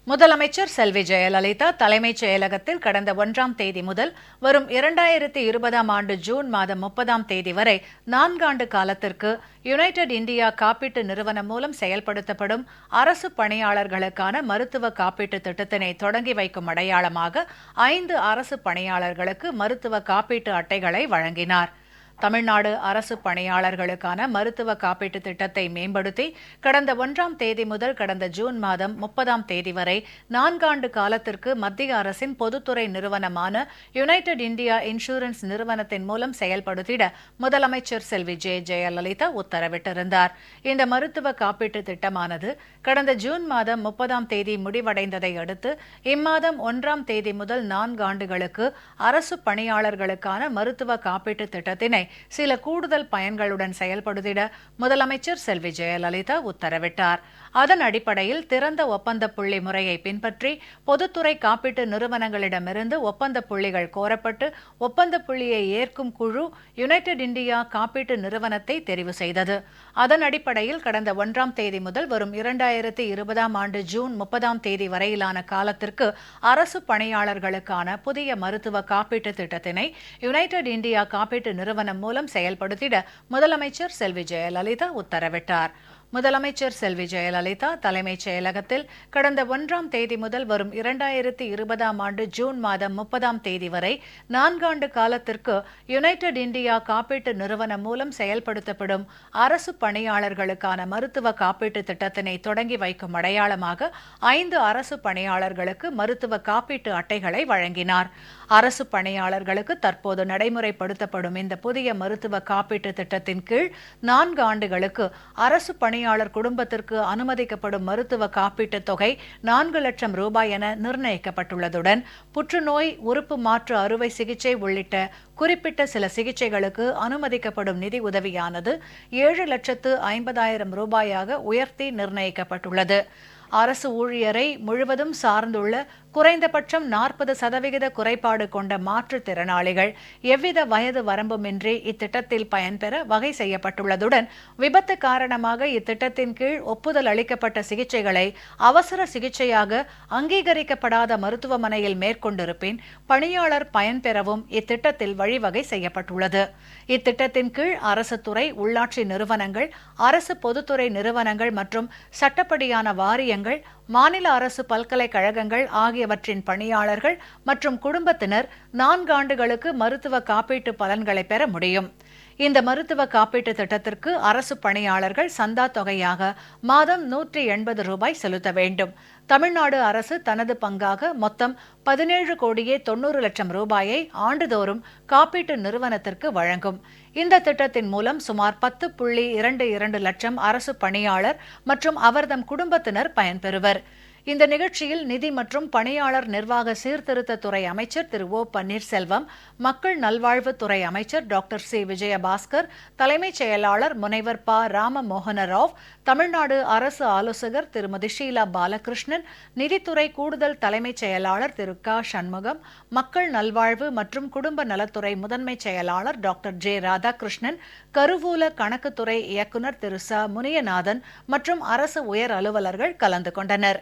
முதலமைச்சர் செல்வி ஜெயலலிதா தலைமைச் செயலகத்தில் கடந்த 1ஆம் தேதி முதல் வரும் 2020ஆம் ஆண்டு ஜூன் மாதம் 30ஆம் தேதி வரை 4 ஆண்டு காலத்திற்கு யுனைடெட் இந்தியா காப்பீட்டு நிறுவனம் மூலம் செயல்படுத்தப்படும் அரசு பணியாளர்களுக்கான மருத்துவ காப்பீட்டு திட்டத்தினை தொடங்கி வைக்கும் அடையாளமாக 5 அரசு பணியாளர்களுக்கு மருத்துவ காப்பீட்டு அட்டைகளை வழங்கினார். தமிழ்நாடு அரசு பணியாளர்களுக்கான மருத்துவ காப்பீட்டு திட்டத்தை மேம்படுத்தி கடந்த 1ஆம் தேதி முதல் கடந்த ஜூன் மாதம் 30ஆம் தேதி வரை 4 ஆண்டு காலத்திற்கு மத்திய அரசின் பொதுத்துறை நிறுவனமான யுனைடெட் இந்தியா இன்சூரன்ஸ் நிறுவனத்தின் மூலம் செயல்படுத்திட முதலமைச்சர் செல்வி ஜெயலலிதா உத்தரவிட்டிருந்தார். இந்த மருத்துவ காப்பீட்டு திட்டமானது கடந்த ஜூன் மாதம் 30ஆம் தேதி முடிவடைந்ததை அடுத்து இம்மாதம் 1ஆம் தேதி முதல் 4 ஆண்டுகளுக்கு அரசு பணியாளர்களுக்கான மருத்துவ காப்பீட்டு திட்டத்தினை சில கூடுதல் பயன்களுடன் செயல்படுத்திட முதலமைச்சர் செல்வி ஜெயலலிதா உத்தரவிட்டார். அதன் அடிப்படையில் திறந்த ஒப்பந்த புள்ளி முறையை பின்பற்றி பொதுத்துறை காப்பீட்டு நிறுவனங்களிடமிருந்து ஒப்பந்த புள்ளிகள் கோரப்பட்டு ஒப்பந்த புள்ளியை ஏற்கும் குழு யுனைடெட் இந்தியா காப்பீட்டு நிறுவனத்தை தெரிவு செய்தது. அதன் அடிப்படையில் கடந்த 1ஆம் தேதி முதல் வரும் 2020ஆம் ஆண்டு ஜூன் 30ஆம் தேதி வரையிலான காலத்திற்கு அரசு பணியாளர்களுக்கான புதிய மருத்துவ காப்பீட்டு திட்டத்தினை யுனைடெட் இந்தியா காப்பீட்டு நிறுவனம் மூலம் செயல்படுத்திட முதலமைச்சர் செல்வி ஜெயலலிதா உத்தரவிட்டார். முதலமைச்சர் செல்வி ஜெயலலிதா தலைமைச் செயலகத்தில் கடந்த 1ஆம் தேதி முதல் வரும் 2020ஆம் ஆண்டு ஜூன் மாதம் 30ஆம் தேதி வரை 4 ஆண்டு காலத்திற்கு யுனைடெட் இந்தியா காப்பீட்டு நிறுவனம் மூலம் செயல்படுத்தப்படும் அரசு பணியாளர்களுக்கான மருத்துவ காப்பீட்டு திட்டத்தினை தொடங்கி வைக்கும் அடையாளமாக 5 அரசு பணியாளர்களுக்கு மருத்துவ காப்பீட்டு அட்டைகளை வழங்கினார். அரசு பணியாளர்களுக்கு தற்போது நடைமுறைப்படுத்தப்படும் இந்த புதிய மருத்துவ காப்பீட்டு திட்டத்தின் கீழ் 4 ஆண்டுகளுக்கு அரசு பணியாளர் குடும்பத்திற்கு அனுமதிக்கப்படும் மருத்துவ காப்பீட்டுத் தொகை 4 லட்சம் ரூபாய் என நிர்ணயிக்கப்பட்டுள்ளதுடன் புற்றுநோய், உறுப்பு மாற்று அறுவை சிகிச்சை உள்ளிட்ட குறிப்பிட்ட சில சிகிச்சைகளுக்கு அனுமதிக்கப்படும் நிதி உதவியானது 7,50,000 ரூபாயாக உயர்த்தி நிர்ணயிக்கப்பட்டுள்ளது. அரசு ஊழியரை முழுவதும் சார்ந்துள்ள குறைந்தபட்சம் 40% குறைபாடு கொண்ட மாற்றுத்திறனாளிகள் எவ்வித வயது வரம்புமின்றி இத்திட்டத்தில் பயன்பெற வகை செய்யப்பட்டுள்ளதுடன் விபத்து காரணமாக இத்திட்டத்தின் கீழ் ஒப்புதல் அளிக்கப்பட்ட சிகிச்சைகளை அவசர சிகிச்சையாக அங்கீகரிக்கப்படாத மருத்துவமனையில் மேற்கொண்டிருப்பின் பணியாளர் பயன்பெறவும் இத்திட்டத்தில் வழிவகை செய்யப்பட்டுள்ளது. இத்திட்டத்தின் கீழ் அரசு துறை, உள்ளாட்சி நிறுவனங்கள், அரசு பொதுத்துறை நிறுவனங்கள் மற்றும் சட்டப்படியான வாரியங்கள், மாநில அரசு பல்கலைக்கழகங்கள் ஆகியவற்றின் பணியாளர்கள் மற்றும் குடும்பத்தினர் 4 ஆண்டுகளுக்கு மருத்துவ காப்பீட்டு பலன்களை பெற முடியும். இந்த மருத்துவ காப்பீட்டு திட்டத்திற்கு அரசு பணியாளர்கள் சந்தா தொகையாக மாதம் 180 ரூபாய் செலுத்த வேண்டும். தமிழ்நாடு அரசு தனது பங்காக மொத்தம் 17,90,00,000 ரூபாயை ஆண்டுதோறும் காப்பீட்டு நிறுவனத்திற்கு வழங்கும். இந்த திட்டத்தின் மூலம் சுமார் 10.22 லட்சம் அரசு பணியாளர் மற்றும் அவர்தம் குடும்பத்தினர் பயன்பெறுவர். இந்த நிகழ்ச்சியில் நிதி மற்றும் பணியாளர் நிர்வாக சீர்திருத்தத்துறை அமைச்சர் திரு ஓ பன்னீர்செல்வம், மக்கள் நல்வாழ்வுத்துறை அமைச்சர் டாக்டர் சி விஜயபாஸ்கர், தலைமைச் செயலாளர் முனைவர் ப ராமமோகன ராவ், தமிழ்நாடு அரசு ஆலோசகர் திருமதி ஷீலா பாலகிருஷ்ணன், நிதித்துறை கூடுதல் தலைமைச் செயலாளர் திரு க சண்முகம், மக்கள் நல்வாழ்வு மற்றும் குடும்ப நலத்துறை முதன்மைச் செயலாளர் டாக்டர் ஜே ராதாகிருஷ்ணன், கருவூல கணக்குத்துறை இயக்குநர் திரு ச முனியநாதன் மற்றும் அரசு உயர் அலுவலர்கள் கலந்து கொண்டனர்.